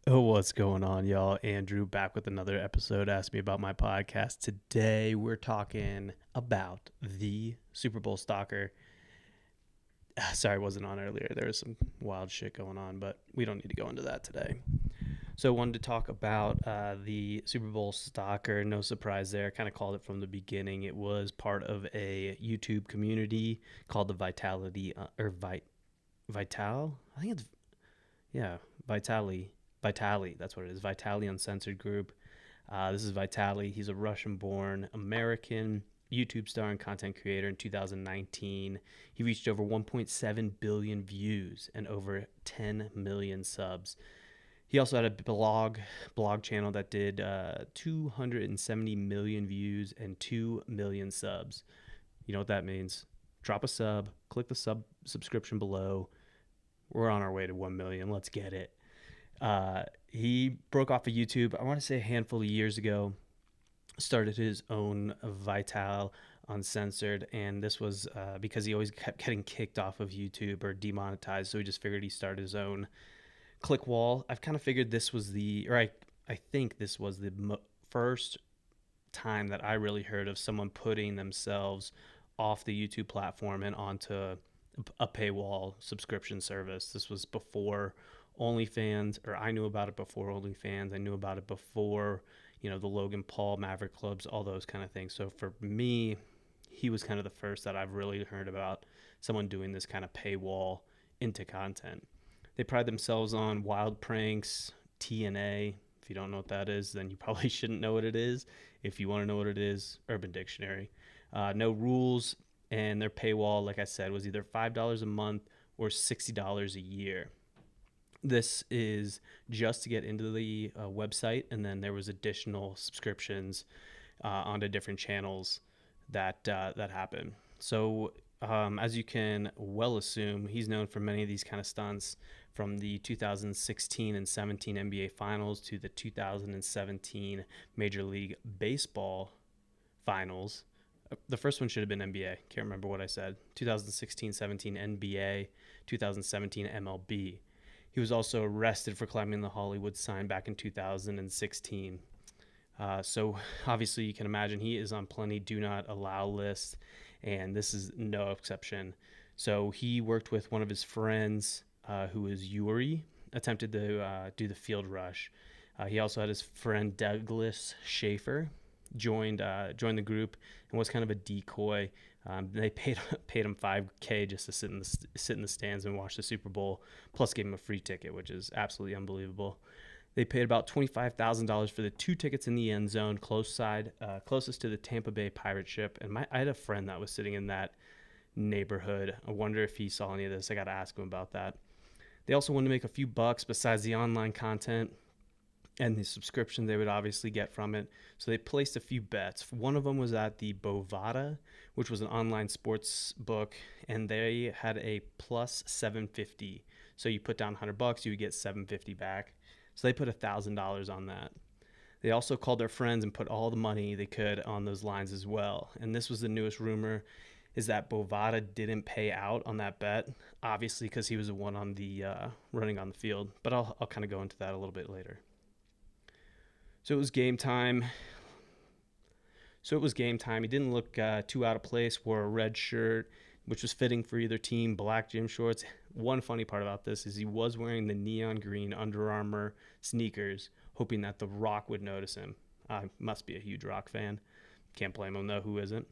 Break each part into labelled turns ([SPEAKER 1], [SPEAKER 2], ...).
[SPEAKER 1] Oh, what's going on, y'all? Andrew back with another episode. Ask me about my podcast. Today, we're talking about the Super Bowl stalker. Sorry, I wasn't on earlier. There was some wild shit going on, but we don't need to go into that today. So, I wanted to talk about the Super Bowl stalker. No surprise there. Kind of called it from the beginning. It was part of a YouTube community called the Vitality Vital. I think it's yeah, Vitali. Vitali, that's what it is. Vitali Uncensored Group. This is Vitali. He's a Russian born American YouTube star and content creator. In 2019, he reached over 1.7 billion views and over 10 million subs. He also had a blog channel that did 270 million views and 2 million subs. You know what that means? Drop a sub, click the subscription below. We're on our way to 1 million. Let's get it. He broke off of YouTube, I want to say a handful of years ago, started his own Vital Uncensored, and this was because he always kept getting kicked off of YouTube or demonetized, so he just figured he started his own click wall. I've kind of figured this was I think this was the first time that I really heard of someone putting themselves off the YouTube platform and onto a paywall subscription service. This was before OnlyFans, or I knew about it before OnlyFans. I knew about it before, the Logan Paul, Maverick Clubs, all those kind of things. So for me, he was kind of the first that I've really heard about someone doing this kind of paywall into content. They pride themselves on wild pranks, TNA. If you don't know what that is, then you probably shouldn't know what it is. If you want to know what it is, Urban Dictionary. No rules, and their paywall, like I said, was either $5 a month or $60 a year. This is just to get into the website, and then there was additional subscriptions onto different channels that happen. So as you can well assume, he's known for many of these kind of stunts, from the 2016 and 17 NBA Finals to the 2017 Major League Baseball Finals. The first one should have been NBA. Can't remember what I said. 2016-17 NBA, 2017 MLB. He was also arrested for climbing the Hollywood sign back in 2016. So obviously you can imagine he is on plenty do not allow lists, and this is no exception. So he worked with one of his friends, who is Yuri, attempted to do the field rush. He also had his friend Douglas Schaefer joined the group and was kind of a decoy. They paid him $5K just to sit in the stands and watch the Super Bowl, plus gave him a free ticket, which is absolutely unbelievable. They paid about $25,000 for the 2 tickets in the end zone, closest to the Tampa Bay pirate ship. And I had a friend that was sitting in that neighborhood. I wonder if he saw any of this. I got to ask him about that. They also wanted to make a few bucks besides the online content and the subscription they would obviously get from it. So they placed a few bets. One of them was at the Bovada, which was an online sports book, and they had a plus 750. So you put down $100, you would get 750 back. So they put $1,000 on that. They also called their friends and put all the money they could on those lines as well. And this was the newest rumor, is that Bovada didn't pay out on that bet, obviously because he was the one on the running on the field. But I'll kind of go into that a little bit later. So it was game time. He didn't look too out of place. Wore a red shirt, which was fitting for either team, black gym shorts. One funny part about this is he was wearing the neon green Under Armour sneakers, hoping that The Rock would notice him. Must be a huge Rock fan. Can't blame him, though. Who isn't?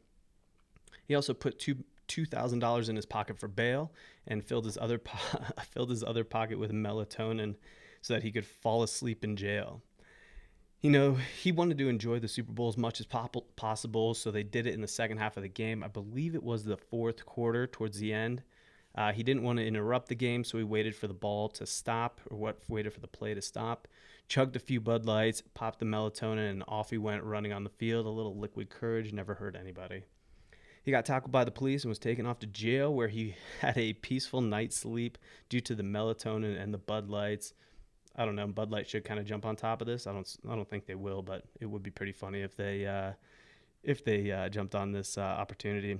[SPEAKER 1] He also put $2,000 in his pocket for bail and filled his other pocket with melatonin so that he could fall asleep in jail. He wanted to enjoy the Super Bowl as much as possible, so they did it in the second half of the game. I believe it was the fourth quarter towards the end. He didn't want to interrupt the game, so he waited for the ball to stop, waited for the play to stop, chugged a few Bud Lights, popped the melatonin, and off he went running on the field. A little liquid courage never hurt anybody. He got tackled by the police and was taken off to jail, where he had a peaceful night's sleep due to the melatonin and the Bud Lights. I don't know. Bud Light should kind of jump on top of this. I don't think they will, but it would be pretty funny if they jumped on this opportunity.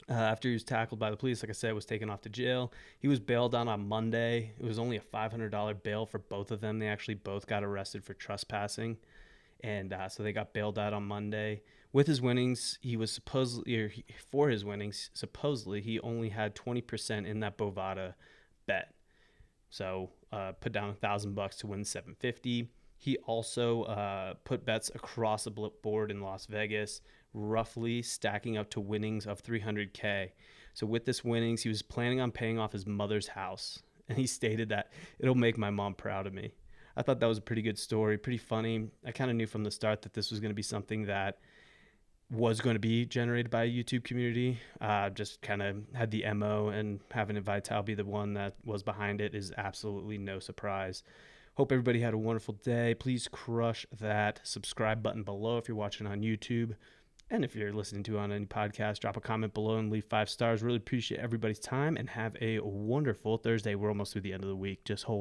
[SPEAKER 1] After he was tackled by the police, like I said, was taken off to jail. He was bailed out on Monday. It was only a $500 bail for both of them. They actually both got arrested for trespassing, and so they got bailed out on Monday. With his winnings, he was supposedly, for his winnings, supposedly he only had 20% in that Bovada bet. So put down $1,000 to win 750. He also put bets across the board in Las Vegas, roughly stacking up to winnings of 300K. So with this winnings, he was planning on paying off his mother's house, and he stated that it'll make my mom proud of me. I thought that was a pretty good story, pretty funny. I kind of knew from the start that this was going to be something that was going to be generated by a YouTube community. Just kind of had the MO, and having Vital be the one that was behind it is absolutely no surprise. Hope everybody had a wonderful day. Please crush that subscribe button below if you're watching on YouTube. And if you're listening to on any podcast, drop a comment below and leave 5 stars. Really appreciate everybody's time, and have a wonderful Thursday. We're almost through the end of the week. Just hold